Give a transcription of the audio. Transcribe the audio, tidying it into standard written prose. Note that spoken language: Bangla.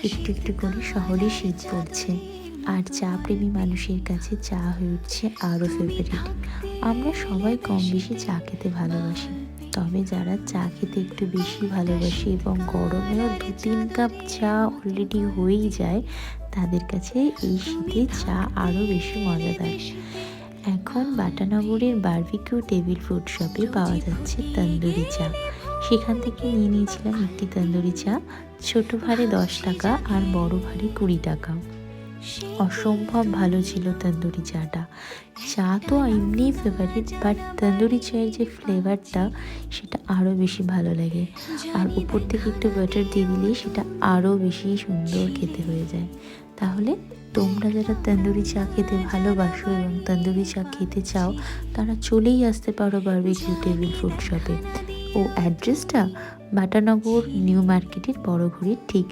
একটু একটু করে শহরে শীত পড়ছে, আর চা প্রেমী মানুষের কাছে চা হয়ে উঠছে আরও ফেভারিট। আমরা সবাই কম বেশি চা খেতে ভালোবাসি, তবে যারা চা খেতে একটু বেশি ভালোবাসে এবং গরমেও 2-3 কাপ চা অলরেডি হয়েই যায়, তাদের কাছে এই শীতে চা আরও বেশি মজাদার। এখন বাটানগরের বারবিকিউ টেবিল ফুড শপে পাওয়া যাচ্ছে তন্দুরি চা। সেখান থেকে নিয়ে নিয়েছিলাম একটি তন্দুরি চা। ছোট ভাঁড়ে 10 টাকা আর বড় ভাঁড়ে 20 টাকা। অসম্ভব ভালো ছিল তন্দুরি চাটা। চা তো এমনিই ফেভারিট, বাট তন্দুরি চায়ের যে ফ্লেভারটা সেটা আরও বেশি ভালো লাগে। আর উপর থেকে একটু বাটার দিয়ে দিলে সেটা আরও বেশি সুন্দর খেতে হয়ে যায়। তাহলে তোমরা যারা তন্দুরি চা খেতে ভালোবাসো এবং তন্দুরি চা খেতে চাও, তারা চলেই আসতে পারো বারবিকিউ টেবিল ফুড শপে। ও অ্যাড্রেসটা বাটানগর নিউ মার্কেটের বড় ঘড়ির ঠিক